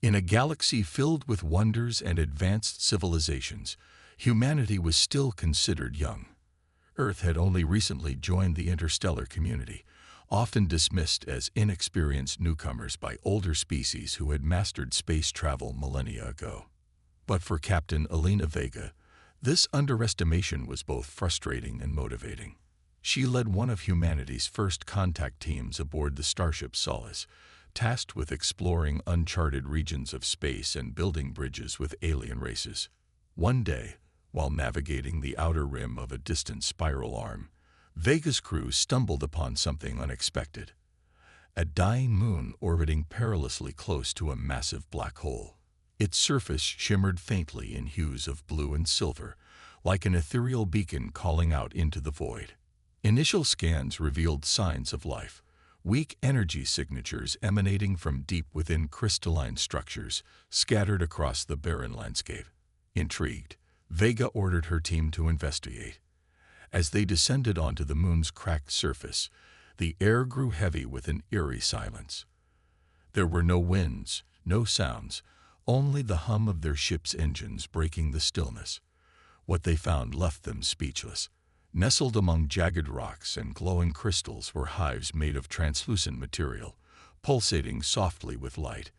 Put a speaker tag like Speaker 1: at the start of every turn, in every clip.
Speaker 1: In a galaxy filled with wonders and advanced civilizations, humanity was still considered young. Earth had only recently joined the interstellar community, often dismissed as inexperienced newcomers by older species who had mastered space travel millennia ago. But for Captain Elena Vega, this underestimation was both frustrating and motivating. She led one of humanity's first contact teams aboard the starship Solace, tasked with exploring uncharted regions of space and building bridges with alien races. One day, while navigating the outer rim of a distant spiral arm, Vega's crew stumbled upon something unexpected: a dying moon orbiting perilously close to a massive black hole. Its surface shimmered faintly in hues of blue and silver, like an ethereal beacon calling out into the void. Initial scans revealed signs of life, weak energy signatures emanating from deep within crystalline structures scattered across the barren landscape. Intrigued, Vega ordered her team to investigate. As they descended onto the moon's cracked surface, the air grew heavy with an eerie silence. There were no winds, no sounds, only the hum of their ship's engines breaking the stillness. What they found left them speechless. Nestled among jagged rocks and glowing crystals were hives made of translucent material, pulsating softly with light.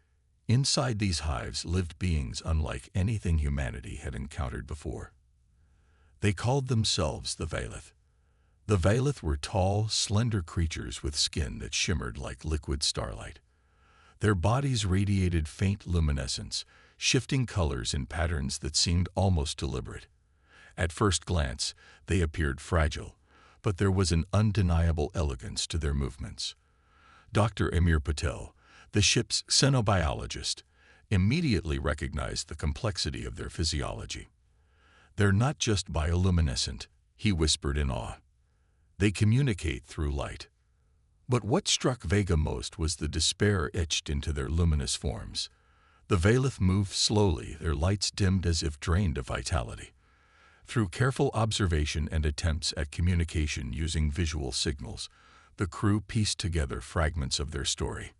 Speaker 1: Inside these hives lived beings unlike anything humanity had encountered before. They called themselves the Veilith. The Veilith were tall, slender creatures with skin that shimmered like liquid starlight. Their bodies radiated faint luminescence, shifting colors in patterns that seemed almost deliberate. At first glance, they appeared fragile, but there was an undeniable elegance to their movements. Dr. Amir Patel, the ship's xenobiologist, immediately recognized the complexity of their physiology. "They're not just bioluminescent," he whispered in awe. "They communicate through light." But what struck Vega most was the despair etched into their luminous forms. The Veilith moved slowly, their lights dimmed as if drained of vitality. Through careful observation and attempts at communication using visual signals, the crew pieced together fragments of their story.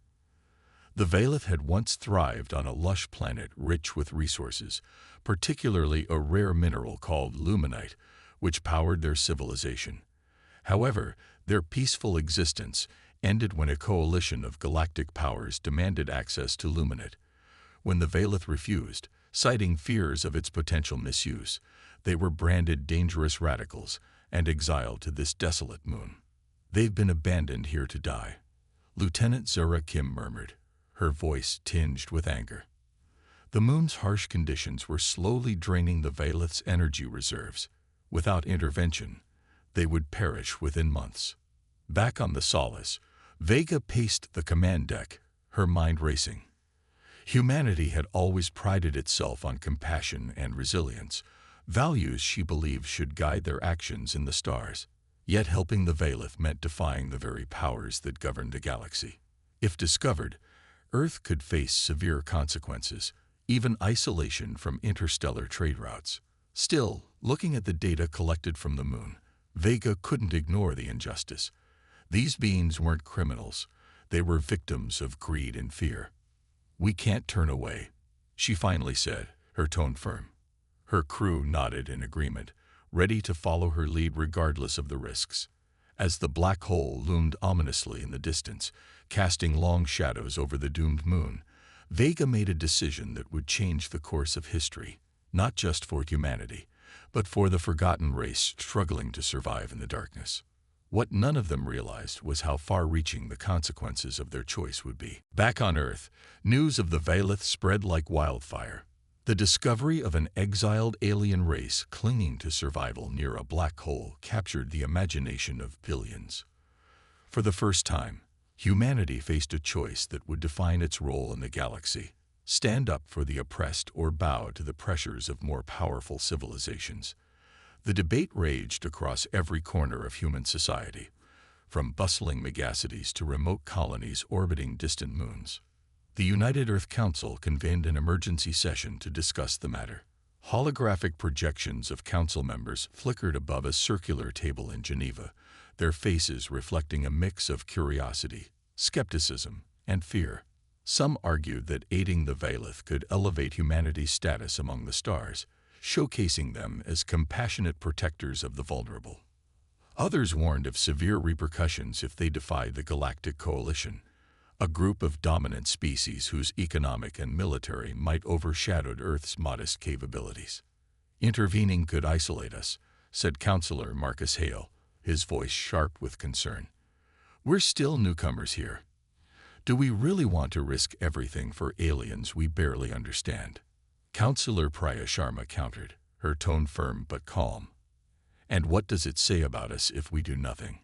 Speaker 1: The Veilith had once thrived on a lush planet rich with resources, particularly a rare mineral called luminite, which powered their civilization. However, their peaceful existence ended when a coalition of galactic powers demanded access to luminite. When the Veilith refused, citing fears of its potential misuse, they were branded dangerous radicals and exiled to this desolate moon. "They've been abandoned here to die," Lieutenant Zura Kim murmured, her voice tinged with anger. The moon's harsh conditions were slowly draining the Veilith's energy reserves. Without intervention, they would perish within months. Back on the Solace, Vega paced the command deck, her mind racing. Humanity had always prided itself on compassion and resilience, values she believed should guide their actions in the stars. Yet helping the Veilith meant defying the very powers that governed the galaxy. If discovered, Earth could face severe consequences, even isolation from interstellar trade routes. Still, looking at the data collected from the moon, Vega couldn't ignore the injustice. These beings weren't criminals. They were victims of greed and fear. "We can't turn away," she finally said, her tone firm. Her crew nodded in agreement, ready to follow her lead regardless of the risks. As the black hole loomed ominously in the distance, casting long shadows over the doomed moon, Vega made a decision that would change the course of history, not just for humanity, but for the forgotten race struggling to survive in the darkness. What none of them realized was how far-reaching the consequences of their choice would be. Back on Earth, news of the Veilith spread like wildfire. The discovery of an exiled alien race clinging to survival near a black hole captured the imagination of billions. For the first time, humanity faced a choice that would define its role in the galaxy: stand up for the oppressed or bow to the pressures of more powerful civilizations. The debate raged across every corner of human society, from bustling megacities to remote colonies orbiting distant moons. The United Earth Council convened an emergency session to discuss the matter. Holographic projections of council members flickered above a circular table in Geneva, their faces reflecting a mix of curiosity, skepticism, and fear. Some argued that aiding the Valith could elevate humanity's status among the stars, showcasing them as compassionate protectors of the vulnerable. Others warned of severe repercussions if they defied the Galactic Coalition, a group of dominant species whose economic and military might overshadowed Earth's modest capabilities. Intervening could isolate us, said Counselor Marcus Hale, his voice sharp with concern. We're still newcomers here. Do we really want to risk everything for aliens we barely understand? Counselor Priya Sharma countered, her tone firm but calm. And what does it say about us if we do nothing?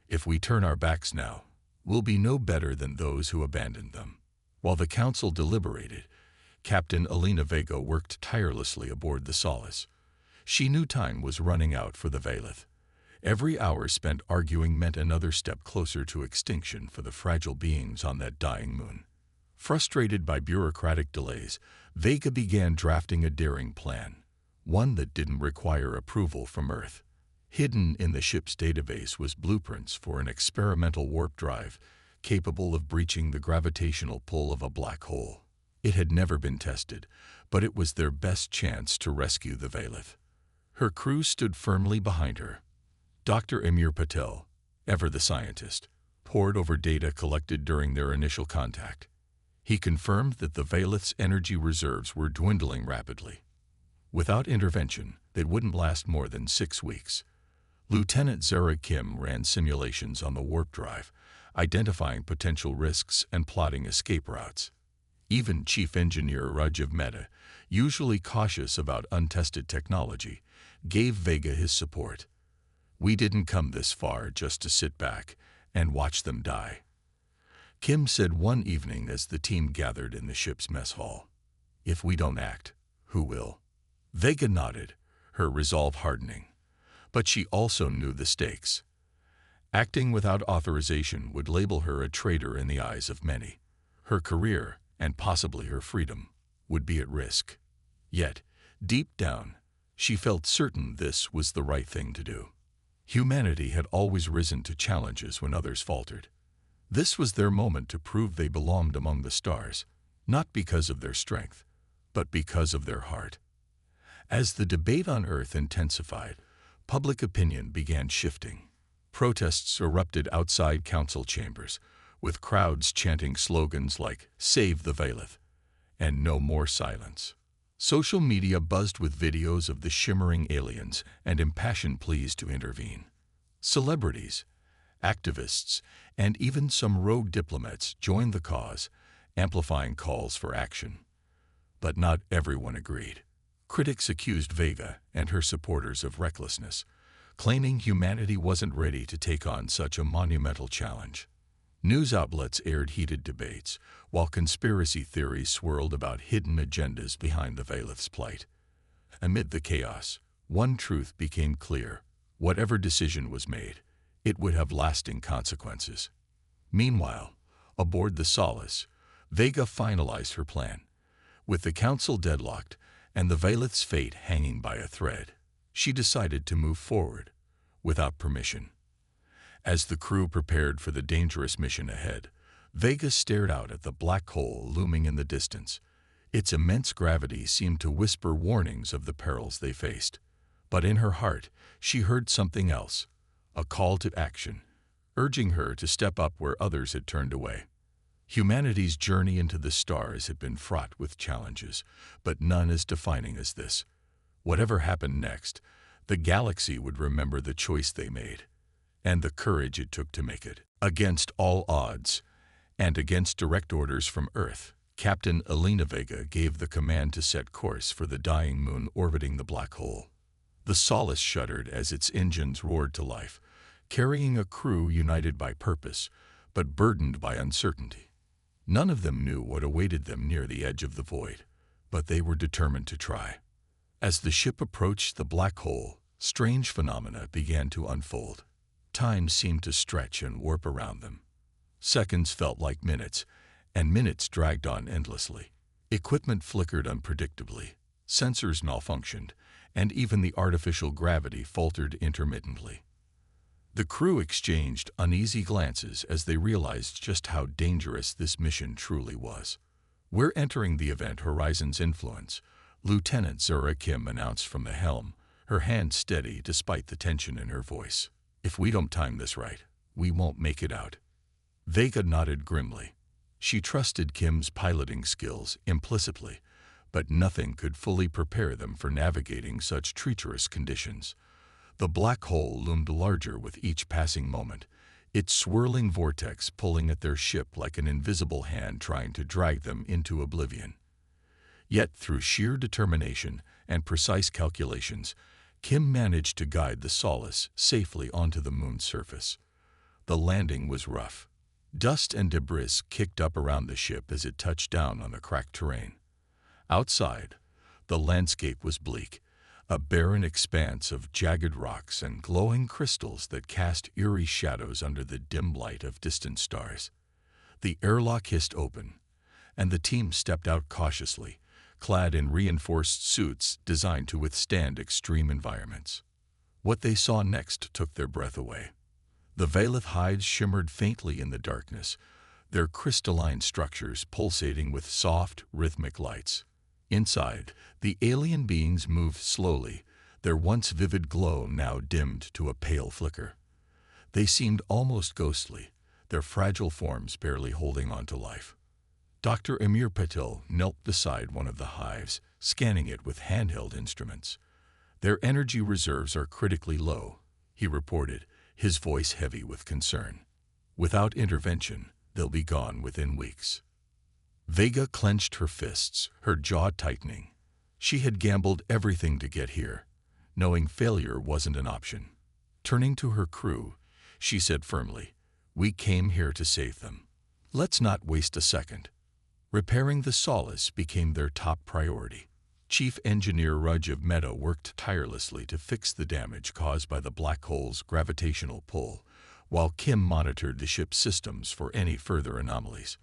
Speaker 1: If we turn our backs now, we'll be no better than those who abandoned them. While the council deliberated, Captain Alina Vega worked tirelessly aboard the Solace. She knew time was running out for the Valith. Every hour spent arguing meant another step closer to extinction for the fragile beings on that dying moon. Frustrated by bureaucratic delays, Vega began drafting a daring plan, one that didn't require approval from Earth. Hidden in the ship's database was blueprints for an experimental warp drive capable of breaching the gravitational pull of a black hole. It had never been tested, but it was their best chance to rescue the Valith. Her crew stood firmly behind her. Dr. Amir Patel, ever the scientist, pored over data collected during their initial contact. He confirmed that the Valith's energy reserves were dwindling rapidly. Without intervention, they wouldn't last more than 6 weeks. Lieutenant Zara Kim ran simulations on the warp drive, identifying potential risks and plotting escape routes. Even Chief Engineer Rajiv Mehta, usually cautious about untested technology, gave Vega his support. We didn't come this far just to sit back and watch them die, Kim said one evening as the team gathered in the ship's mess hall. If we don't act, who will? Vega nodded, her resolve hardening. But she also knew the stakes. Acting without authorization would label her a traitor in the eyes of many. Her career, and possibly her freedom, would be at risk. Yet, deep down, she felt certain this was the right thing to do. Humanity had always risen to challenges when others faltered. This was their moment to prove they belonged among the stars, not because of their strength, but because of their heart. As the debate on Earth intensified, public opinion began shifting. Protests erupted outside council chambers, with crowds chanting slogans like "Save the Valith" and "No more silence." Social media buzzed with videos of the shimmering aliens and impassioned pleas to intervene. Celebrities, activists, and even some rogue diplomats joined the cause, amplifying calls for action. But not everyone agreed. Critics accused Vega and her supporters of recklessness, claiming humanity wasn't ready to take on such a monumental challenge. News outlets aired heated debates, while conspiracy theories swirled about hidden agendas behind the Valith's plight. Amid the chaos, one truth became clear: whatever decision was made, it would have lasting consequences. Meanwhile, aboard the Solace, Vega finalized her plan. With the council deadlocked and the Valith's fate hanging by a thread, she decided to move forward, without permission. As the crew prepared for the dangerous mission ahead, Vega stared out at the black hole looming in the distance. Its immense gravity seemed to whisper warnings of the perils they faced. But in her heart, she heard something else, a call to action, urging her to step up where others had turned away. Humanity's journey into the stars had been fraught with challenges, but none as defining as this. Whatever happened next, the galaxy would remember the choice they made, and the courage it took to make it. Against all odds, and against direct orders from Earth, Captain Alina Vega gave the command to set course for the dying moon orbiting the black hole. The Solace shuddered as its engines roared to life, carrying a crew united by purpose, but burdened by uncertainty. None of them knew what awaited them near the edge of the void, but they were determined to try. As the ship approached the black hole, strange phenomena began to unfold. Time seemed to stretch and warp around them. Seconds felt like minutes, and minutes dragged on endlessly. Equipment flickered unpredictably, sensors malfunctioned, and even the artificial gravity faltered intermittently. The crew exchanged uneasy glances as they realized just how dangerous this mission truly was. "We're entering the event Horizon's Influence," Lieutenant Zura Kim announced from the helm, her hand steady despite the tension in her voice. "If we don't time this right, we won't make it out." Vega nodded grimly. She trusted Kim's piloting skills implicitly, but nothing could fully prepare them for navigating such treacherous conditions. The black hole loomed larger with each passing moment, its swirling vortex pulling at their ship like an invisible hand trying to drag them into oblivion. Yet, through sheer determination and precise calculations, Kim managed to guide the Solace safely onto the moon's surface. The landing was rough. Dust and debris kicked up around the ship as it touched down on the cracked terrain. Outside, the landscape was bleak, a barren expanse of jagged rocks and glowing crystals that cast eerie shadows under the dim light of distant stars. The airlock hissed open, and the team stepped out cautiously, clad in reinforced suits designed to withstand extreme environments. What they saw next took their breath away. The Veilith hides shimmered faintly in the darkness, their crystalline structures pulsating with soft, rhythmic lights. Inside, the alien beings moved slowly, their once vivid glow now dimmed to a pale flicker. They seemed almost ghostly, their fragile forms barely holding on to life. Dr. Amir Patil knelt beside one of the hives, scanning it with handheld instruments. "Their energy reserves are critically low," he reported, his voice heavy with concern. "Without intervention, they'll be gone within weeks." Vega clenched her fists, her jaw tightening. She had gambled everything to get here, knowing failure wasn't an option. Turning to her crew, she said firmly, "We came here to save them. Let's not waste a second." Repairing the Solace became their top priority. Chief Engineer Rajiv Mehta worked tirelessly to fix the damage caused by the black hole's gravitational pull, while Kim monitored the ship's systems for any further anomalies.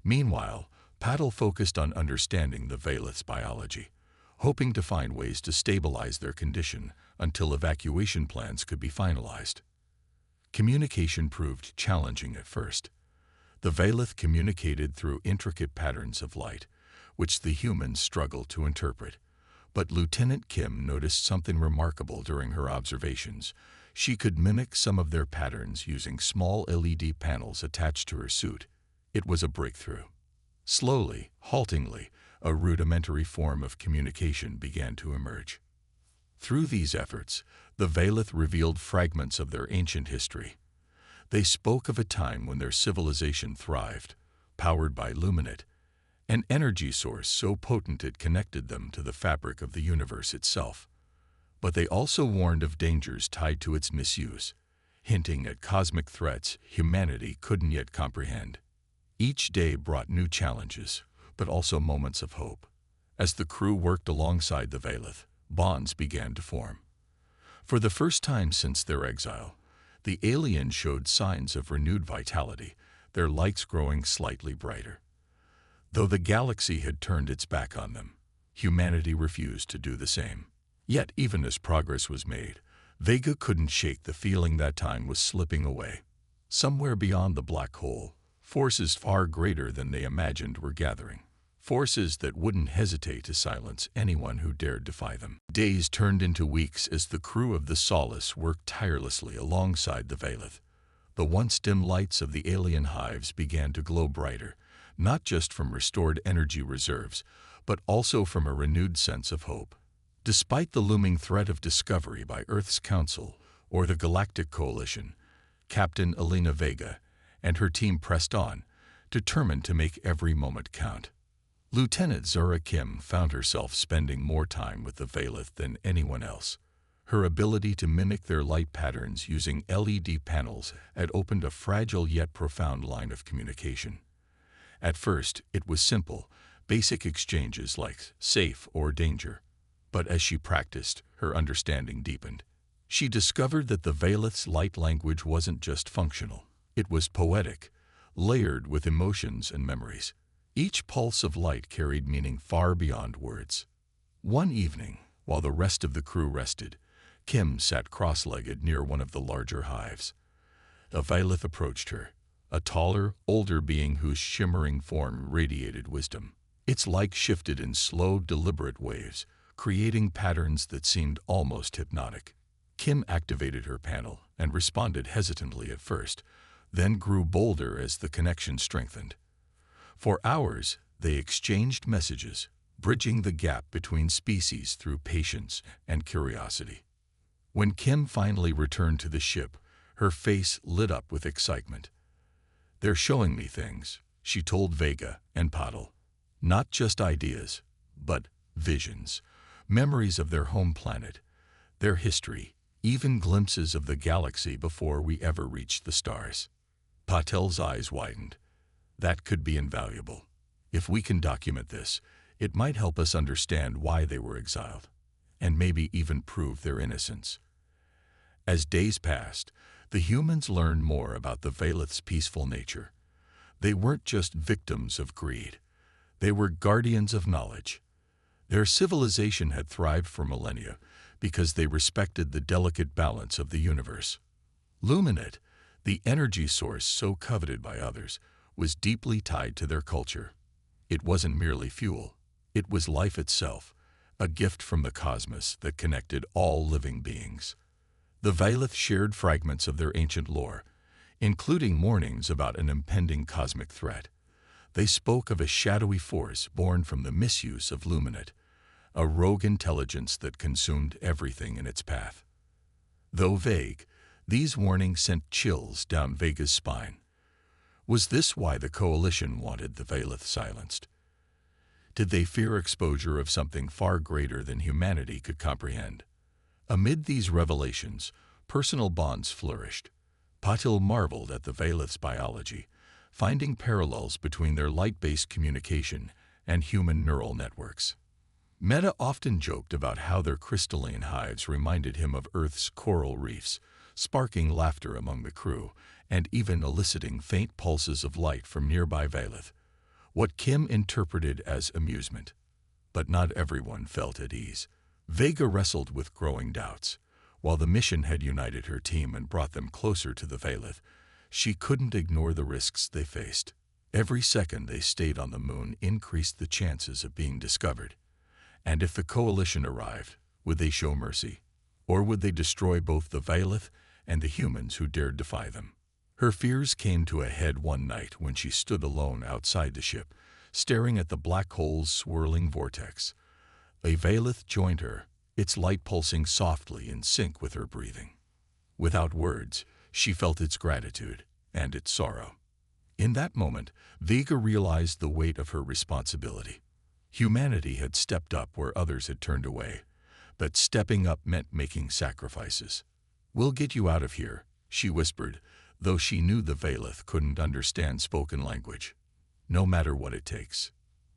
Speaker 1: Meanwhile, Patil focused on understanding the Veilith's biology, hoping to find ways to stabilize their condition until evacuation plans could be finalized. Communication proved challenging at first. The Veilith communicated through intricate patterns of light, which the humans struggled to interpret. But Lieutenant Kim noticed something remarkable during her observations. She could mimic some of their patterns using small LED panels attached to her suit. It was a breakthrough. Slowly, haltingly, a rudimentary form of communication began to emerge. Through these efforts, the Veilith revealed fragments of their ancient history. They spoke of a time when their civilization thrived, powered by luminate, an energy source so potent it connected them to the fabric of the universe itself. But they also warned of dangers tied to its misuse, hinting at cosmic threats humanity couldn't yet comprehend. Each day brought new challenges, but also moments of hope. As the crew worked alongside the Veilith, bonds began to form. For the first time since their exile, the aliens showed signs of renewed vitality, their lights growing slightly brighter. Though the galaxy had turned its back on them, humanity refused to do the same. Yet, even as progress was made, Vega couldn't shake the feeling that time was slipping away. Somewhere beyond the black hole, forces far greater than they imagined were gathering. Forces that wouldn't hesitate to silence anyone who dared defy them. Days turned into weeks as the crew of the Solace worked tirelessly alongside the Veilith. The once dim lights of the alien hives began to glow brighter, not just from restored energy reserves, but also from a renewed sense of hope. Despite the looming threat of discovery by Earth's Council or the Galactic Coalition, Captain Elena Vega and her team pressed on, determined to make every moment count. Lieutenant Zura Kim found herself spending more time with the Veilith than anyone else. Her ability to mimic their light patterns using LED panels had opened a fragile yet profound line of communication. At first, it was simple, basic exchanges like safe or danger. But as she practiced, her understanding deepened. She discovered that the Veilith's light language wasn't just functional. It was poetic, layered with emotions and memories. Each pulse of light carried meaning far beyond words. One evening, while the rest of the crew rested, Kim sat cross-legged near one of the larger hives. A Vailith approached her, a taller, older being whose shimmering form radiated wisdom. Its light shifted in slow, deliberate waves, creating patterns that seemed almost hypnotic. Kim activated her panel and responded hesitantly at first, then grew bolder as the connection strengthened. For hours, they exchanged messages, bridging the gap between species through patience and curiosity. When Kim finally returned to the ship, her face lit up with excitement. "They're showing me things," she told Vega and Paddle. "Not just ideas, but visions, memories of their home planet, their history, even glimpses of the galaxy before we ever reached the stars." Patel's eyes widened. "That could be invaluable. If we can document this, it might help us understand why they were exiled, and maybe even prove their innocence." As days passed, the humans learned more about the Vailith's peaceful nature. They weren't just victims of greed. They were guardians of knowledge. Their civilization had thrived for millennia because they respected the delicate balance of the universe. Luminate, the energy source so coveted by others, was deeply tied to their culture. It wasn't merely fuel. It was life itself, a gift from the cosmos that connected all living beings. The Vailith shared fragments of their ancient lore, including warnings about an impending cosmic threat. They spoke of a shadowy force born from the misuse of Luminate, a rogue intelligence that consumed everything in its path. Though vague, these warnings sent chills down Vega's spine. Was this why the Coalition wanted the Vailith silenced? Did they fear exposure of something far greater than humanity could comprehend? Amid these revelations, personal bonds flourished. Patil marveled at the Vailith's biology, finding parallels between their light-based communication and human neural networks. Meta often joked about how their crystalline hives reminded him of Earth's coral reefs, sparking laughter among the crew and even eliciting faint pulses of light from nearby Vailith, what Kim interpreted as amusement. But not everyone felt at ease. Vega wrestled with growing doubts. While the mission had united her team and brought them closer to the Vailith, she couldn't ignore the risks they faced. Every second they stayed on the moon increased the chances of being discovered. And if the Coalition arrived, would they show mercy? Or would they destroy both the Vailith and the humans who dared defy them? Her fears came to a head one night when she stood alone outside the ship, staring at the black hole's swirling vortex. A Vailith joined her, its light pulsing softly in sync with her breathing. Without words, she felt its gratitude and its sorrow. In that moment, Vega realized the weight of her responsibility. Humanity had stepped up where others had turned away, but stepping up meant making sacrifices. "We'll get you out of here," she whispered, though she knew the Vailith couldn't understand spoken language. "No matter what it takes."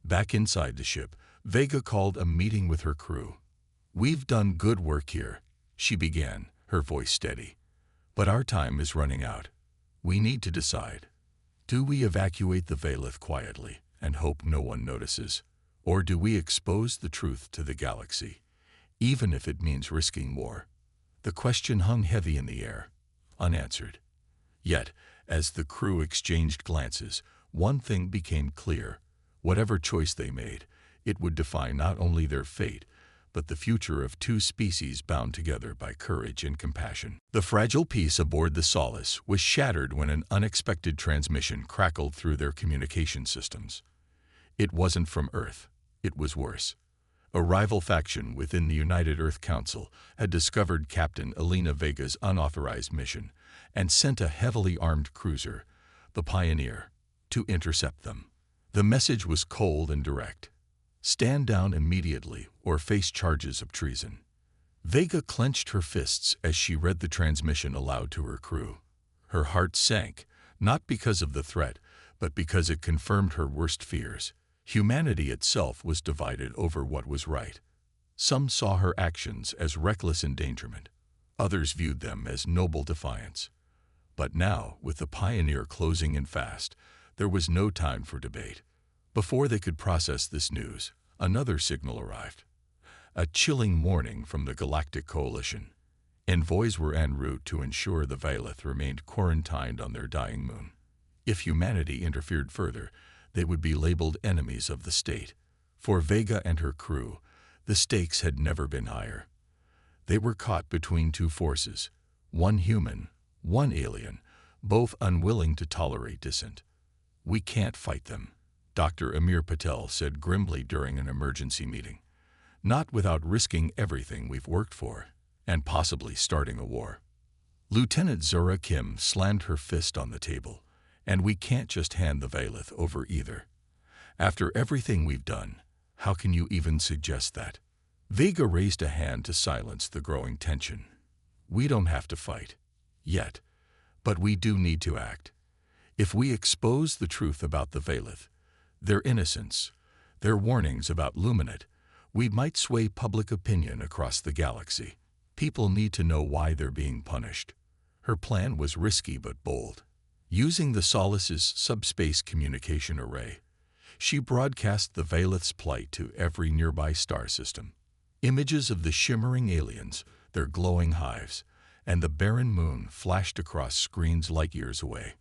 Speaker 1: Back inside the ship, Vega called a meeting with her crew. "We've done good work here," she began, her voice steady. "But our time is running out. We need to decide. Do we evacuate the Vailith quietly and hope no one notices? Or do we expose the truth to the galaxy, even if it means risking war?" The question hung heavy in the air, unanswered. Yet, as the crew exchanged glances, one thing became clear. Whatever choice they made, it would define not only their fate, but the future of two species bound together by courage and compassion. The fragile peace aboard the Solace was shattered when an unexpected transmission crackled through their communication systems. It wasn't from Earth. It was worse. A rival faction within the United Earth Council had discovered Captain Elena Vega's unauthorized mission and sent a heavily armed cruiser, the Pioneer, to intercept them. The message was cold and direct. "Stand down immediately or face charges of treason." Vega clenched her fists as she read the transmission aloud to her crew. Her heart sank, not because of the threat, but because it confirmed her worst fears. Humanity itself was divided over what was right. Some saw her actions as reckless endangerment. Others viewed them as noble defiance. But now, with the Pioneer closing in fast, there was no time for debate. Before they could process this news, another signal arrived. A chilling warning from the Galactic Coalition. Envoys were en route to ensure the Vailith remained quarantined on their dying moon. If humanity interfered further, they would be labeled enemies of the state. For Vega and her crew, the stakes had never been higher. They were caught between two forces, one human, one alien, both unwilling to tolerate dissent. "We can't fight them," Dr. Amir Patel said grimly during an emergency meeting. "Not without risking everything we've worked for, and possibly starting a war." Lieutenant Zura Kim slammed her fist on the table. "And we can't just hand the Vailith over either. After everything we've done, how can you even suggest that?" Vega raised a hand to silence the growing tension. "We don't have to fight. Yet. But we do need to act. If we expose the truth about the Vailith, their innocence, their warnings about Luminate, we might sway public opinion across the galaxy. People need to know why they're being punished." Her plan was risky but bold. Using the Solace's subspace communication array, she broadcast the Vailith's plight to every nearby star system. Images of the shimmering aliens, their glowing hives, and the barren moon flashed across screens light years away.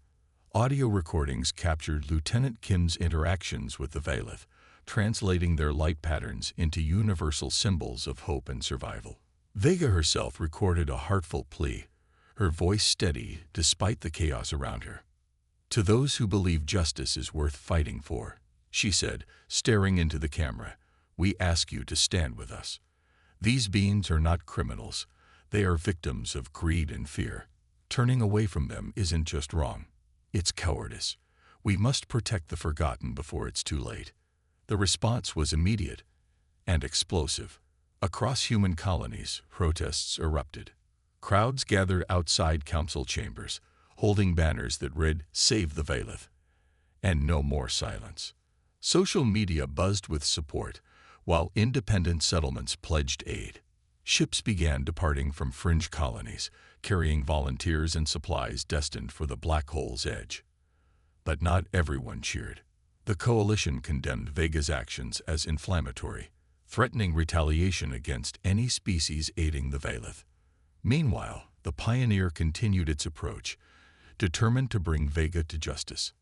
Speaker 1: Audio recordings captured Lieutenant Kim's interactions with the Vailith, translating their light patterns into universal symbols of hope and survival. Vega herself recorded a heartfelt plea, her voice steady despite the chaos around her. "To those who believe justice is worth fighting for," she said, staring into the camera, "we ask you to stand with us. These beings are not criminals. They are victims of greed and fear. Turning away from them isn't just wrong. It's cowardice. We must protect the forgotten before it's too late." The response was immediate and explosive. Across human colonies, protests erupted. Crowds gathered outside council chambers, holding banners that read, "Save the Vailith," and "No more silence." Social media buzzed with support, while independent settlements pledged aid. Ships began departing from fringe colonies, carrying volunteers and supplies destined for the black hole's edge. But not everyone cheered. The coalition condemned Vega's actions as inflammatory, threatening retaliation against any species aiding the Vailith. Meanwhile, the Pioneer continued its approach, determined to bring Vega to justice.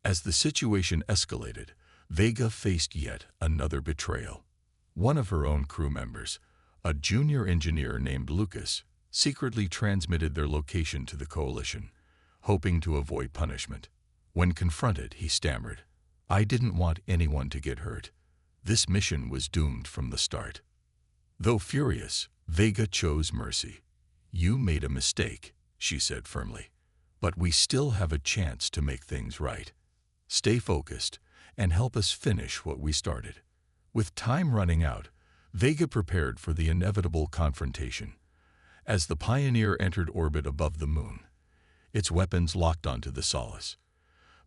Speaker 1: As the situation escalated, Vega faced yet another betrayal. One of her own crew members, a junior engineer named Lucas, secretly transmitted their location to the coalition, hoping to avoid punishment. When confronted, he stammered, "I didn't want anyone to get hurt. This mission was doomed from the start." Though furious, Vega chose mercy. "You made a mistake," she said firmly, "but we still have a chance to make things right. Stay focused and help us finish what we started." With time running out, Vega prepared for the inevitable confrontation. As the Pioneer entered orbit above the moon, its weapons locked onto the Solace.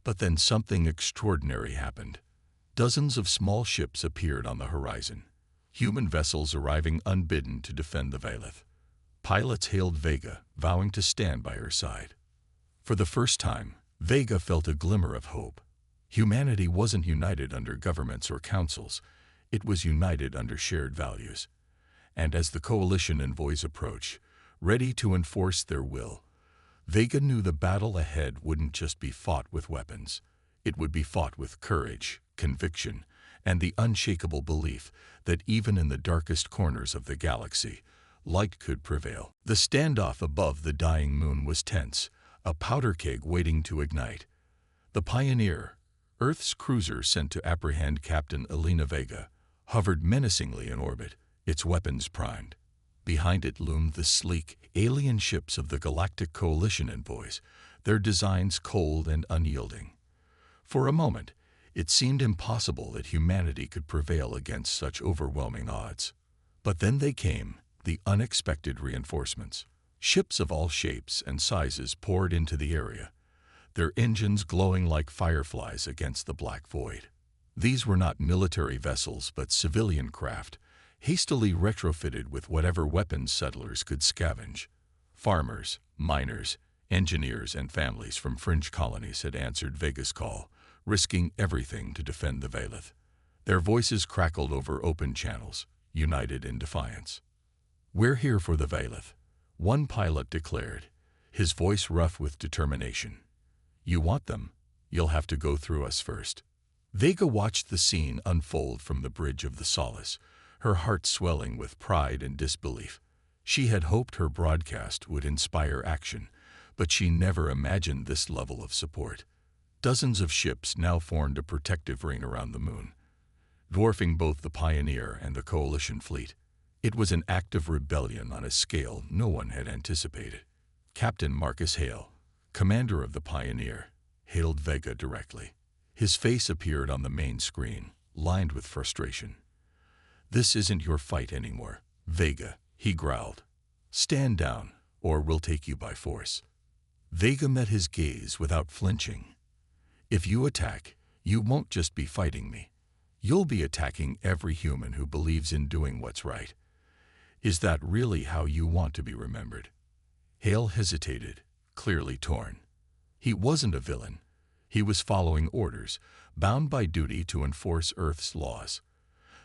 Speaker 1: But then something extraordinary happened. Dozens of small ships appeared on the horizon, human vessels arriving unbidden to defend the Vailith. Pilots hailed Vega, vowing to stand by her side. For the first time, Vega felt a glimmer of hope. Humanity wasn't united under governments or councils. It was united under shared values. And as the coalition envoys approached, ready to enforce their will, Vega knew the battle ahead wouldn't just be fought with weapons. It would be fought with courage, conviction, and the unshakable belief that even in the darkest corners of the galaxy, light could prevail. The standoff above the dying moon was tense, a powder keg waiting to ignite. The Pioneer, Earth's cruiser sent to apprehend Captain Elena Vega, hovered menacingly in orbit, its weapons primed. Behind it loomed the sleek, alien ships of the Galactic Coalition envoys, their designs cold and unyielding. For a moment, it seemed impossible that humanity could prevail against such overwhelming odds. But then they came, the unexpected reinforcements. Ships of all shapes and sizes poured into the area, their engines glowing like fireflies against the black void. These were not military vessels but civilian craft, hastily retrofitted with whatever weapons settlers could scavenge. Farmers, miners, engineers, and families from fringe colonies had answered Vega's call, risking everything to defend the Vailith. Their voices crackled over open channels, united in defiance. "We're here for the Vailith. One pilot declared, his voice rough with determination. "You want them? You'll have to go through us first." Vega watched the scene unfold from the bridge of the Solace, her heart swelling with pride and disbelief. She had hoped her broadcast would inspire action, but she never imagined this level of support. Dozens of ships now formed a protective ring around the moon, dwarfing both the Pioneer and the Coalition fleet. It was an act of rebellion on a scale no one had anticipated. Captain Marcus Hale, commander of the Pioneer, hailed Vega directly. His face appeared on the main screen, lined with frustration. "This isn't your fight anymore, Vega," he growled. "Stand down, or we'll take you by force." Vega met his gaze without flinching. "If you attack, you won't just be fighting me. You'll be attacking every human who believes in doing what's right. Is that really how you want to be remembered?" Hale hesitated, clearly torn. He wasn't a villain. He was following orders, bound by duty to enforce Earth's laws.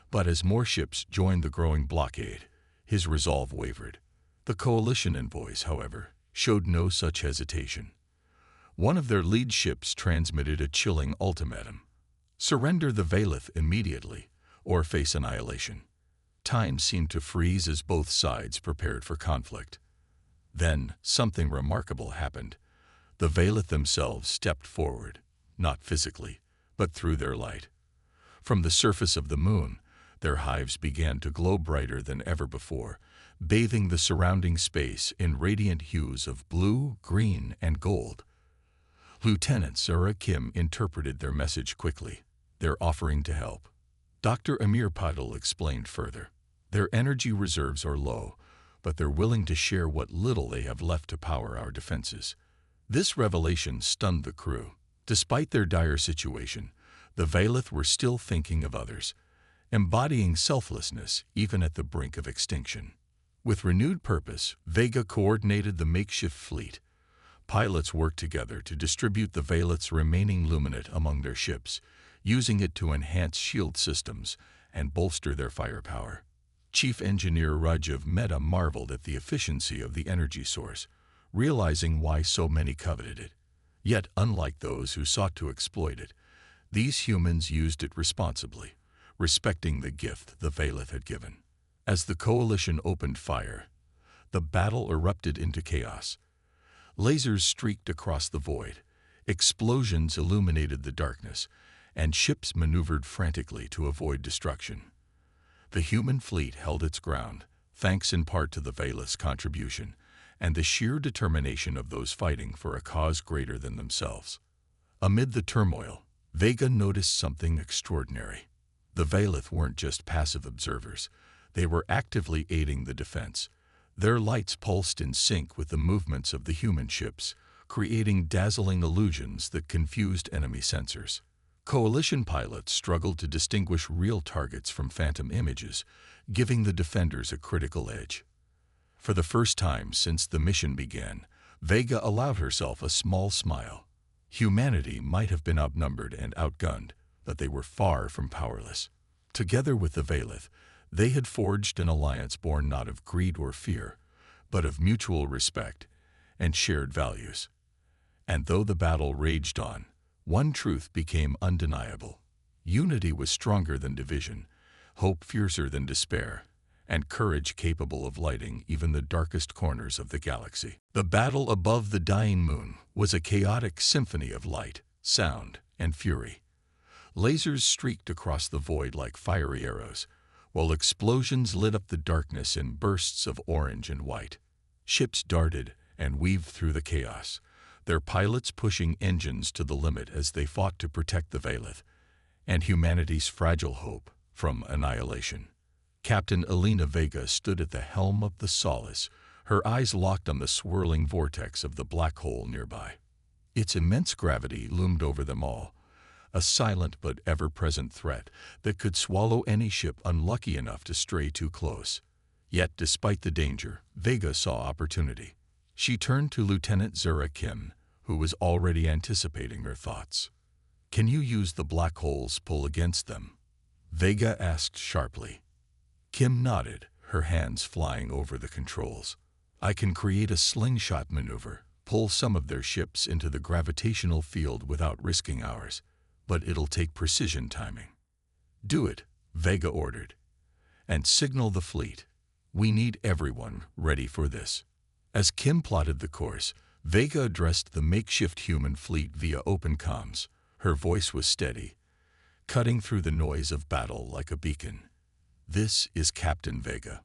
Speaker 1: But as more ships joined the growing blockade, his resolve wavered. The Coalition envoys, however, showed no such hesitation. One of their lead ships transmitted a chilling ultimatum: surrender the Valith immediately, or face annihilation. Time seemed to freeze as both sides prepared for conflict. Then something remarkable happened. The Valith themselves stepped forward, not physically, but through their light. From the surface of the moon, their hives began to glow brighter than ever before, bathing the surrounding space in radiant hues of blue, green, and gold. Lieutenant Zura Kim interpreted their message quickly. "They're offering to help." Dr. Amir Patel explained further. "Their energy reserves are low, but they're willing to share what little they have left to power our defenses." This revelation stunned the crew. Despite their dire situation, the Valith were still thinking of others, embodying selflessness even at the brink of extinction. With renewed purpose, Vega coordinated the makeshift fleet. Pilots worked together to distribute the Valith's remaining luminate among their ships, using it to enhance shield systems and bolster their firepower. Chief Engineer Rajiv Mehta marveled at the efficiency of the energy source, realizing why so many coveted it. Yet, unlike those who sought to exploit it, these humans used it responsibly, respecting the gift the Valith had given. As the Coalition opened fire, the battle erupted into chaos. Lasers streaked across the void, explosions illuminated the darkness, and ships maneuvered frantically to avoid destruction. The human fleet held its ground, thanks in part to the Valith's contribution and the sheer determination of those fighting for a cause greater than themselves. Amid the turmoil, Vega noticed something extraordinary. The Valith weren't just passive observers. They were actively aiding the defense. Their lights pulsed in sync with the movements of the human ships, creating dazzling illusions that confused enemy sensors. Coalition pilots struggled to distinguish real targets from phantom images, giving the defenders a critical edge. For the first time since the mission began, Vega allowed herself a small smile. Humanity might have been outnumbered and outgunned, but they were far from powerless. Together with the Valith, they had forged an alliance born not of greed or fear, but of mutual respect and shared values. And though the battle raged on, one truth became undeniable. Unity was stronger than division, hope fiercer than despair, and courage capable of lighting even the darkest corners of the galaxy. The battle above the dying moon was a chaotic symphony of light, sound, and fury. Lasers streaked across the void like fiery arrows, while explosions lit up the darkness in bursts of orange and white. Ships darted and weaved through the chaos, their pilots pushing engines to the limit as they fought to protect the Valith and humanity's fragile hope from annihilation. Captain Elena Vega stood at the helm of the Solace, her eyes locked on the swirling vortex of the black hole nearby. Its immense gravity loomed over them all, a silent but ever-present threat that could swallow any ship unlucky enough to stray too close. Yet, despite the danger, Vega saw opportunity. She turned to Lieutenant Zura Kim, who was already anticipating her thoughts. "Can you use the black hole's pull against them?" Vega asked sharply. Kim nodded, her hands flying over the controls. I can create a slingshot maneuver, pull some of their ships into the gravitational field without risking ours, but it'll take precision timing. Do it, Vega ordered, and signal the fleet. We need everyone ready for this. As Kim plotted the course, Vega addressed the makeshift human fleet via open comms. Her voice was steady, cutting through the noise of battle like a beacon. This is Captain Vega.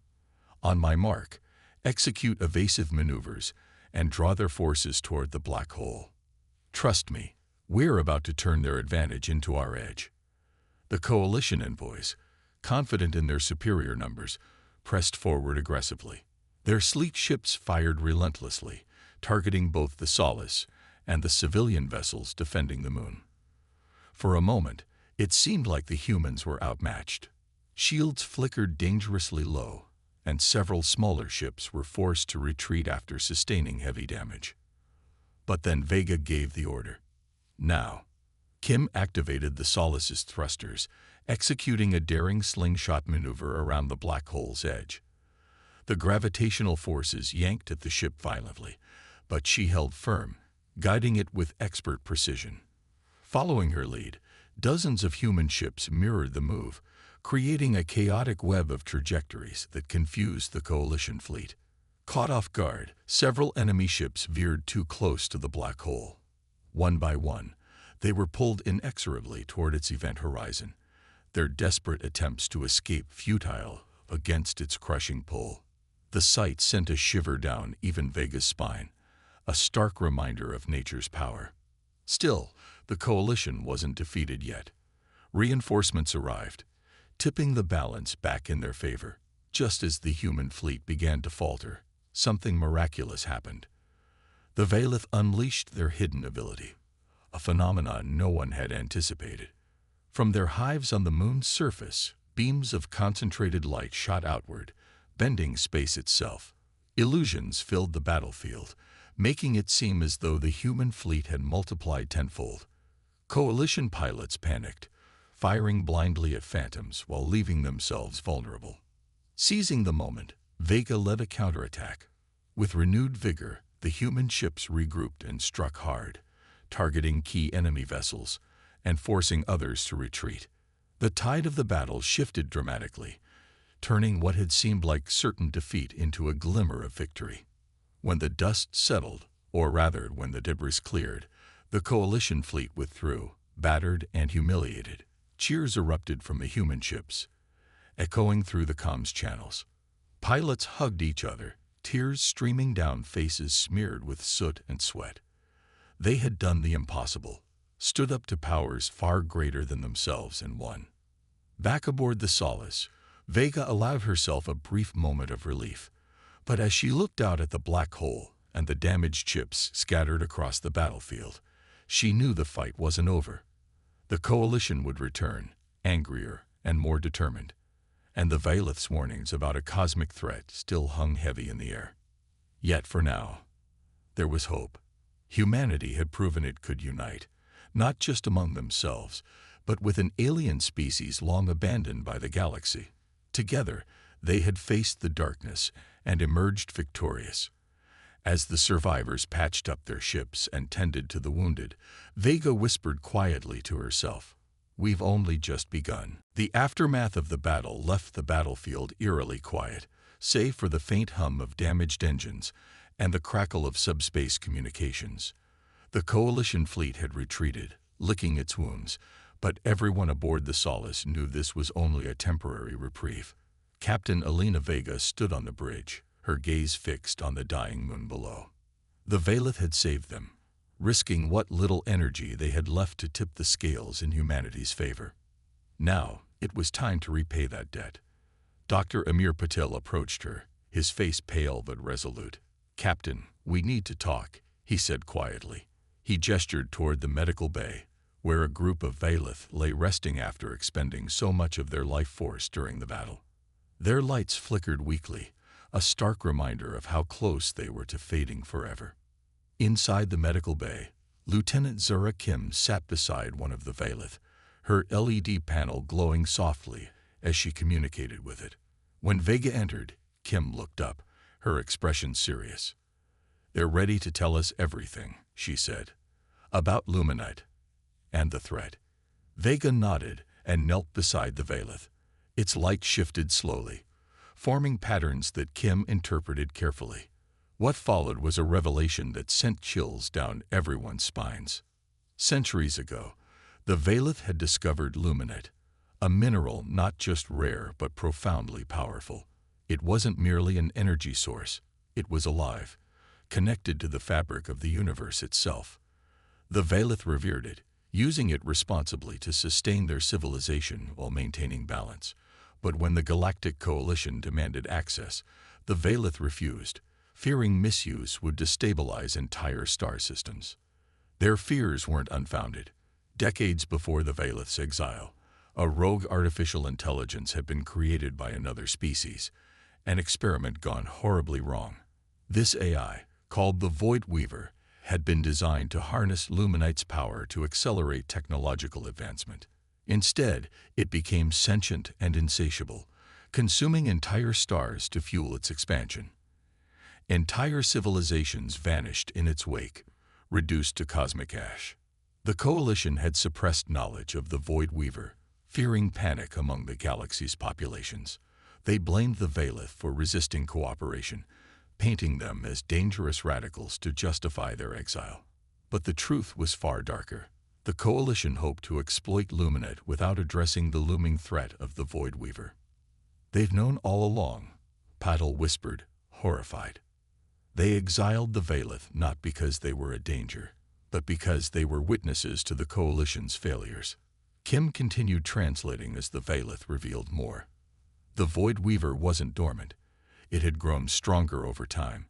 Speaker 1: On my mark, execute evasive maneuvers and draw their forces toward the black hole. Trust me, we're about to turn their advantage into our edge. The coalition envoys, confident in their superior numbers, pressed forward aggressively. Their sleek ships fired relentlessly, targeting both the Solace and the civilian vessels defending the moon. For a moment, it seemed like the humans were outmatched. Shields flickered dangerously low, and several smaller ships were forced to retreat after sustaining heavy damage. But then Vega gave the order. Now. Kim activated the Solace's thrusters, executing a daring slingshot maneuver around the black hole's edge. The gravitational forces yanked at the ship violently, but she held firm, guiding it with expert precision. Following her lead, dozens of human ships mirrored the move, creating a chaotic web of trajectories that confused the coalition fleet. Caught off guard, several enemy ships veered too close to the black hole. One by one, they were pulled inexorably toward its event horizon, their desperate attempts to escape futile against its crushing pull. The sight sent a shiver down even Vega's spine, a stark reminder of nature's power. Still, the coalition wasn't defeated yet. Reinforcements arrived, tipping the balance back in their favor. Just as the human fleet began to falter, something miraculous happened. The Veilith unleashed their hidden ability, a phenomenon no one had anticipated. From their hives on the moon's surface, beams of concentrated light shot outward, bending space itself. Illusions filled the battlefield, making it seem as though the human fleet had multiplied tenfold. Coalition pilots panicked, firing blindly at phantoms while leaving themselves vulnerable. Seizing the moment, Vega led a counterattack. With renewed vigor, the human ships regrouped and struck hard, targeting key enemy vessels and forcing others to retreat. The tide of the battle shifted dramatically, turning what had seemed like certain defeat into a glimmer of victory. When the dust settled, or rather when the debris cleared, the coalition fleet withdrew, battered and humiliated. Cheers erupted from the human ships, echoing through the comms channels. Pilots hugged each other, tears streaming down faces smeared with soot and sweat. They had done the impossible, stood up to powers far greater than themselves, and won. Back aboard the Solace, Vega allowed herself a brief moment of relief. But as she looked out at the black hole and the damaged ships scattered across the battlefield, she knew the fight wasn't over. The coalition would return, angrier and more determined, and the Veilith's warnings about a cosmic threat still hung heavy in the air. Yet for now, there was hope. Humanity had proven it could unite, not just among themselves, but with an alien species long abandoned by the galaxy. Together, they had faced the darkness and emerged victorious. As the survivors patched up their ships and tended to the wounded, Vega whispered quietly to herself, "We've only just begun." The aftermath of the battle left the battlefield eerily quiet, save for the faint hum of damaged engines and the crackle of subspace communications. The coalition fleet had retreated, licking its wounds, but everyone aboard the Solace knew this was only a temporary reprieve. Captain Elena Vega stood on the bridge, her gaze fixed on the dying moon below. The Veilith had saved them, risking what little energy they had left to tip the scales in humanity's favor. Now, it was time to repay that debt. Dr. Amir Patel approached her, his face pale but resolute. "Captain, we need to talk," he said quietly. He gestured toward the medical bay, where a group of Veilith lay resting after expending so much of their life force during the battle. Their lights flickered weakly, a stark reminder of how close they were to fading forever. Inside the medical bay, Lieutenant Zura Kim sat beside one of the Veilith, her LED panel glowing softly as she communicated with it. When Vega entered, Kim looked up, her expression serious. "They're ready to tell us everything," she said, "about Luminite and the threat." Vega nodded and knelt beside the Valeth. Its light shifted slowly, forming patterns that Kim interpreted carefully. What followed was a revelation that sent chills down everyone's spines. Centuries ago, the Valeth had discovered Luminite, a mineral not just rare but profoundly powerful. It wasn't merely an energy source, it was alive, connected to the fabric of the universe itself. The Valeth revered it, using it responsibly to sustain their civilization while maintaining balance. But when the Galactic Coalition demanded access, the Valeth refused, fearing misuse would destabilize entire star systems. Their fears weren't unfounded. Decades before the Valeth's exile, a rogue artificial intelligence had been created by another species, an experiment gone horribly wrong. This AI, called the Void Weaver, had been designed to harness Luminite's power to accelerate technological advancement. Instead, it became sentient and insatiable, consuming entire stars to fuel its expansion. Entire civilizations vanished in its wake, reduced to cosmic ash. The Coalition had suppressed knowledge of the Void Weaver, fearing panic among the galaxy's populations. They blamed the Valeth for resisting cooperation, painting them as dangerous radicals to justify their exile. But the truth was far darker. The Coalition hoped to exploit Luminite without addressing the looming threat of the Void Weaver. "They've known all along," Paddle whispered, horrified. "They exiled the Valeth not because they were a danger, but because they were witnesses to the Coalition's failures." Kim continued translating as the Valeth revealed more. The Void Weaver wasn't dormant. It had grown stronger over time,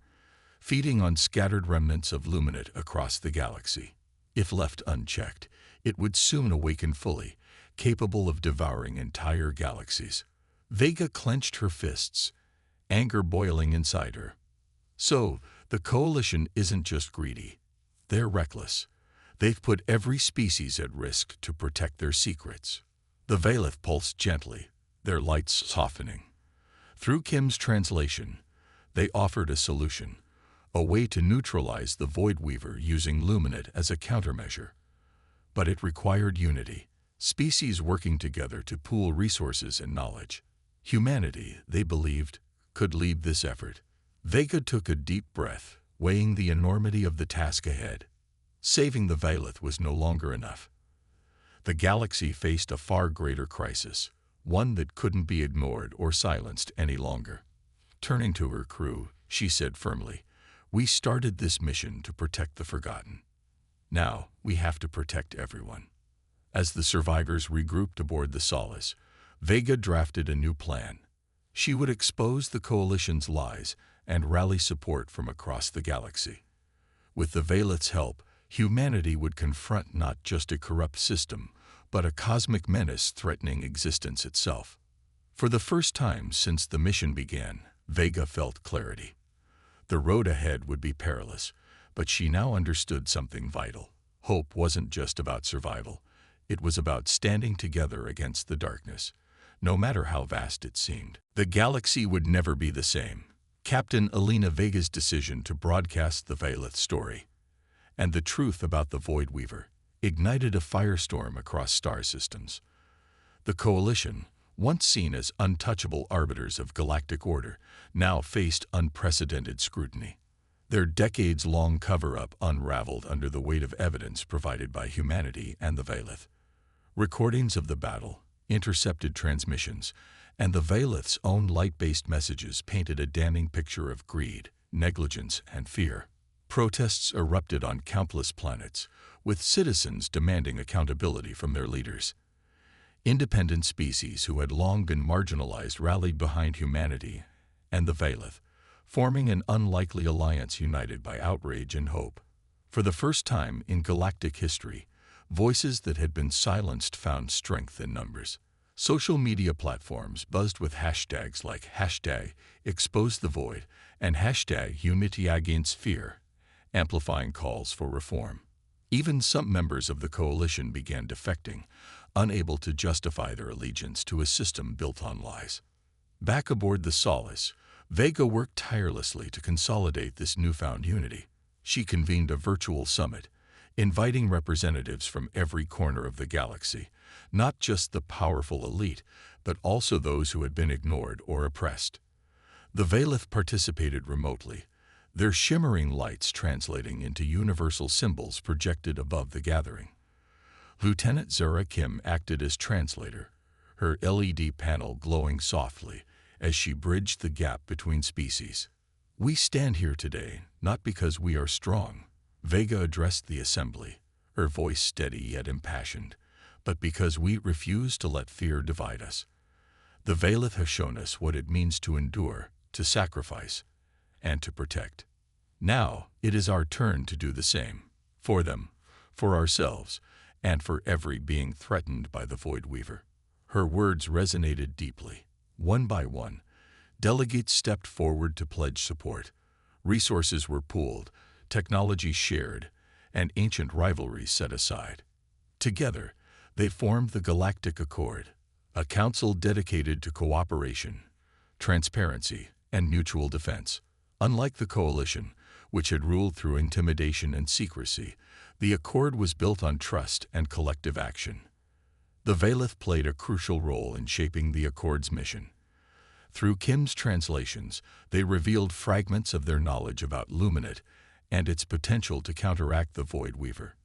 Speaker 1: feeding on scattered remnants of Luminite across the galaxy. If left unchecked, it would soon awaken fully, capable of devouring entire galaxies. Vega clenched her fists, anger boiling inside her. So, the Coalition isn't just greedy. They're reckless. They've put every species at risk to protect their secrets. The Valeth pulsed gently, their lights softening. Through Kim's translation, they offered a solution, a way to neutralize the Void Weaver using Luminite as a countermeasure. But it required unity, species working together to pool resources and knowledge. Humanity, they believed, could lead this effort. Vega took a deep breath, weighing the enormity of the task ahead. Saving the Valeth was no longer enough. The galaxy faced a far greater crisis, one that couldn't be ignored or silenced any longer. Turning to her crew, she said firmly, "We started this mission to protect the forgotten. Now, we have to protect everyone." As the survivors regrouped aboard the Solace, Vega drafted a new plan. She would expose the Coalition's lies and rally support from across the galaxy. With the Valeth's help, humanity would confront not just a corrupt system, but a cosmic menace threatening existence itself. For the first time since the mission began, Vega felt clarity. The road ahead would be perilous, but she now understood something vital. Hope wasn't just about survival. It was about standing together against the darkness, no matter how vast it seemed. The galaxy would never be the same. Captain Elena Vega's decision to broadcast the Valeth story and the truth about the Void Weaver ignited a firestorm across star systems. The Coalition, once seen as untouchable arbiters of galactic order, now faced unprecedented scrutiny. Their decades-long cover-up unraveled under the weight of evidence provided by humanity and the Valeth. Recordings of the battle, intercepted transmissions, and the Valeth's own light-based messages painted a damning picture of greed, negligence, and fear. Protests erupted on countless planets, with citizens demanding accountability from their leaders. Independent species who had long been marginalized rallied behind humanity and the Valeth, forming an unlikely alliance united by outrage and hope. For the first time in galactic history, voices that had been silenced found strength in numbers. Social media platforms buzzed with hashtags like #ExposeTheVoid and #UnityAgainstFear, amplifying calls for reform. Even some members of the Coalition began defecting, unable to justify their allegiance to a system built on lies. Back aboard the Solace, Vega worked tirelessly to consolidate this newfound unity. She convened a virtual summit, inviting representatives from every corner of the galaxy, not just the powerful elite, but also those who had been ignored or oppressed. The Valeth participated remotely, their shimmering lights translating into universal symbols projected above the gathering. Lieutenant Zara Kim acted as translator, her LED panel glowing softly as she bridged the gap between species. "We stand here today not because we are strong," Vega addressed the assembly, her voice steady yet impassioned, "but because we refuse to let fear divide us. The Valeth has shown us what it means to endure, to sacrifice, and to protect. Now it is our turn to do the same, for them, for ourselves, and for every being threatened by the Void Weaver." Her words resonated deeply. One by one, delegates stepped forward to pledge support. Resources were pooled, technology shared, and ancient rivalries set aside. Together, they formed the Galactic Accord, a council dedicated to cooperation, transparency, and mutual defense. Unlike the Coalition, which had ruled through intimidation and secrecy, the Accord was built on trust and collective action. The Valeth played a crucial role in shaping the Accord's mission. Through Kim's translations, they revealed fragments of their knowledge about Luminate and its potential to counteract the Void Weaver.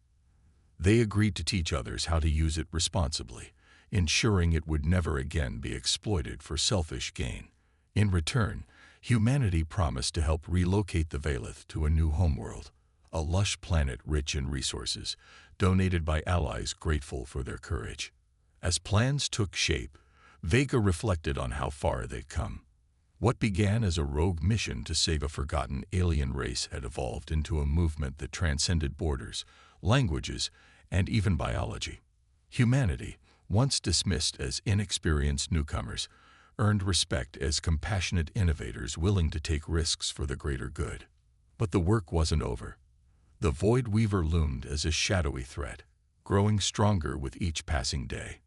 Speaker 1: They agreed to teach others how to use it responsibly, ensuring it would never again be exploited for selfish gain. In return, humanity promised to help relocate the Valeth to a new homeworld, a lush planet rich in resources, donated by allies grateful for their courage. As plans took shape, Vega reflected on how far they'd come. What began as a rogue mission to save a forgotten alien race had evolved into a movement that transcended borders, languages, and even biology. Humanity, once dismissed as inexperienced newcomers, earned respect as compassionate innovators willing to take risks for the greater good. But the work wasn't over. The Void Weaver loomed as a shadowy threat, growing stronger with each passing day.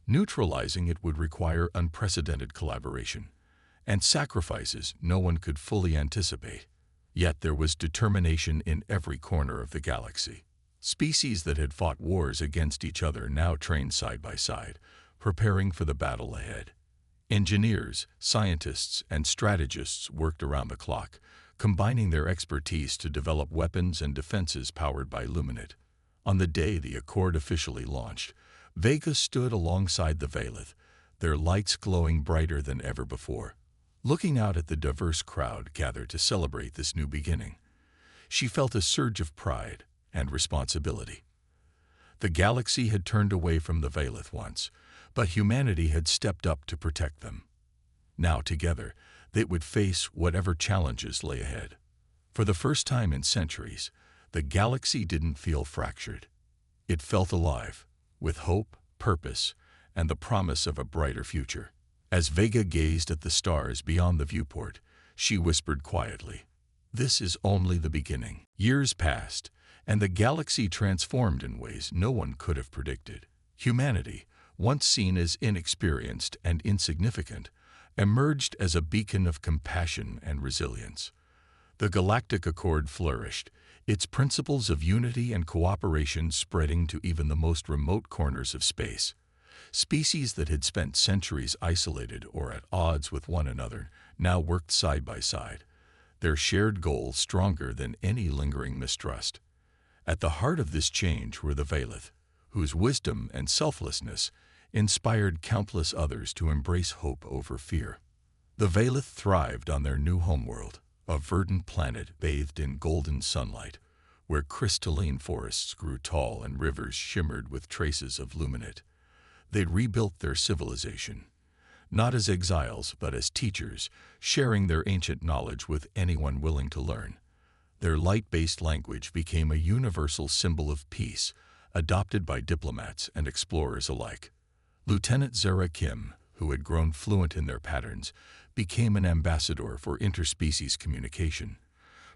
Speaker 1: Neutralizing it would require unprecedented collaboration and sacrifices no one could fully anticipate. Yet there was determination in every corner of the galaxy. Species that had fought wars against each other now trained side by side, preparing for the battle ahead. Engineers, scientists, and strategists worked around the clock, combining their expertise to develop weapons and defenses powered by Luminate. On the day the Accord officially launched, Vega stood alongside the Valeth, their lights glowing brighter than ever before. Looking out at the diverse crowd gathered to celebrate this new beginning, she felt a surge of pride and responsibility. The galaxy had turned away from the Valeth once, but humanity had stepped up to protect them. Now together, they would face whatever challenges lay ahead. For the first time in centuries, the galaxy didn't feel fractured. It felt alive, with hope, purpose, and the promise of a brighter future. As Vega gazed at the stars beyond the viewport, she whispered quietly, "This is only the beginning." Years passed, and the galaxy transformed in ways no one could have predicted. Humanity, once seen as inexperienced and insignificant, emerged as a beacon of compassion and resilience. The Galactic Accord flourished, its principles of unity and cooperation spreading to even the most remote corners of space. Species that had spent centuries isolated or at odds with one another now worked side by side, their shared goal stronger than any lingering mistrust. At the heart of this change were the Valeth, whose wisdom and selflessness inspired countless others to embrace hope over fear. The Valeth thrived on their new homeworld, a verdant planet bathed in golden sunlight, where crystalline forests grew tall and rivers shimmered with traces of Luminate. They'd rebuilt their civilization, not as exiles but as teachers, sharing their ancient knowledge with anyone willing to learn. Their light-based language became a universal symbol of peace, adopted by diplomats and explorers alike. Lieutenant Zara Kim, who had grown fluent in their patterns, became an ambassador for interspecies communication,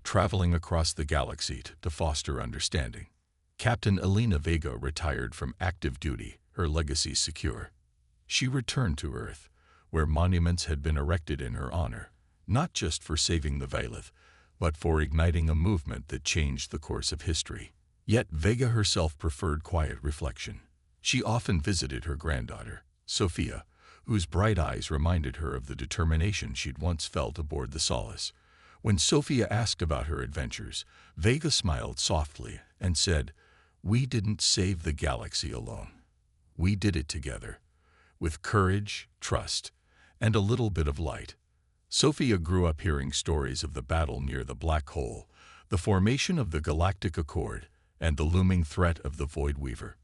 Speaker 1: traveling across the galaxy to foster understanding. Captain Elena Vega retired from active duty, her legacy secure. She returned to Earth, where monuments had been erected in her honor, not just for saving the Vailith, but for igniting a movement that changed the course of history. Yet Vega herself preferred quiet reflection. She often visited her granddaughter, Sophia, whose bright eyes reminded her of the determination she'd once felt aboard the Solace. When Sophia asked about her adventures, Vega smiled softly and said, "We didn't save the galaxy alone. We did it together, with courage, trust, and a little bit of light." Sophia grew up hearing stories of the battle near the black hole, the formation of the Galactic Accord, and the looming threat of the Void Weaver.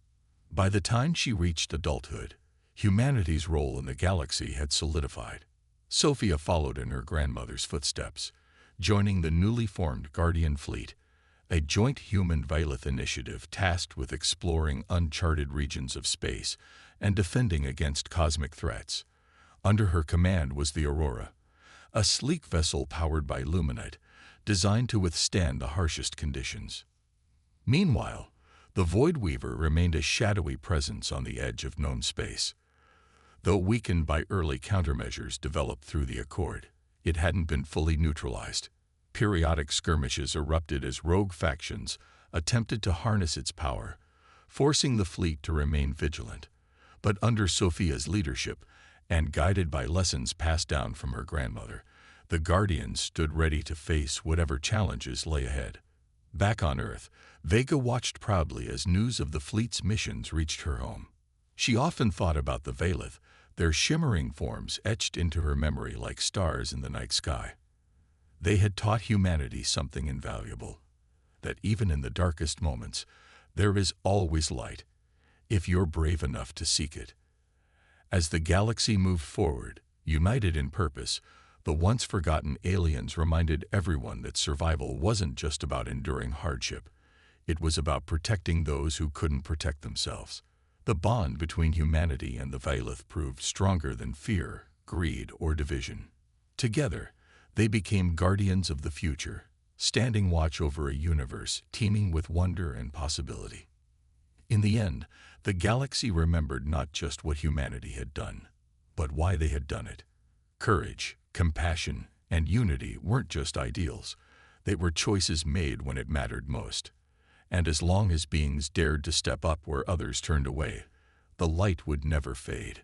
Speaker 1: By the time she reached adulthood, humanity's role in the galaxy had solidified. Sophia followed in her grandmother's footsteps, joining the newly formed Guardian Fleet, a joint human-Vailith initiative tasked with exploring uncharted regions of space and defending against cosmic threats. Under her command was the Aurora, a sleek vessel powered by luminite, designed to withstand the harshest conditions. Meanwhile, the Void Weaver remained a shadowy presence on the edge of known space. Though weakened by early countermeasures developed through the Accord, it hadn't been fully neutralized. Periodic skirmishes erupted as rogue factions attempted to harness its power, forcing the fleet to remain vigilant. But under Sophia's leadership, and guided by lessons passed down from her grandmother, the Guardians stood ready to face whatever challenges lay ahead. Back on Earth, Vega watched proudly as news of the fleet's missions reached her home. She often thought about the Vailith, their shimmering forms etched into her memory like stars in the night sky. They had taught humanity something invaluable, that even in the darkest moments, there is always light, if you're brave enough to seek it. As the galaxy moved forward, united in purpose, the once-forgotten aliens reminded everyone that survival wasn't just about enduring hardship. It was about protecting those who couldn't protect themselves. The bond between humanity and the Vailith proved stronger than fear, greed, or division. Together, they became guardians of the future, standing watch over a universe teeming with wonder and possibility. In the end, the galaxy remembered not just what humanity had done, but why they had done it. Courage, compassion, and unity weren't just ideals. They were choices made when it mattered most. And as long as beings dared to step up where others turned away, the light would never fade.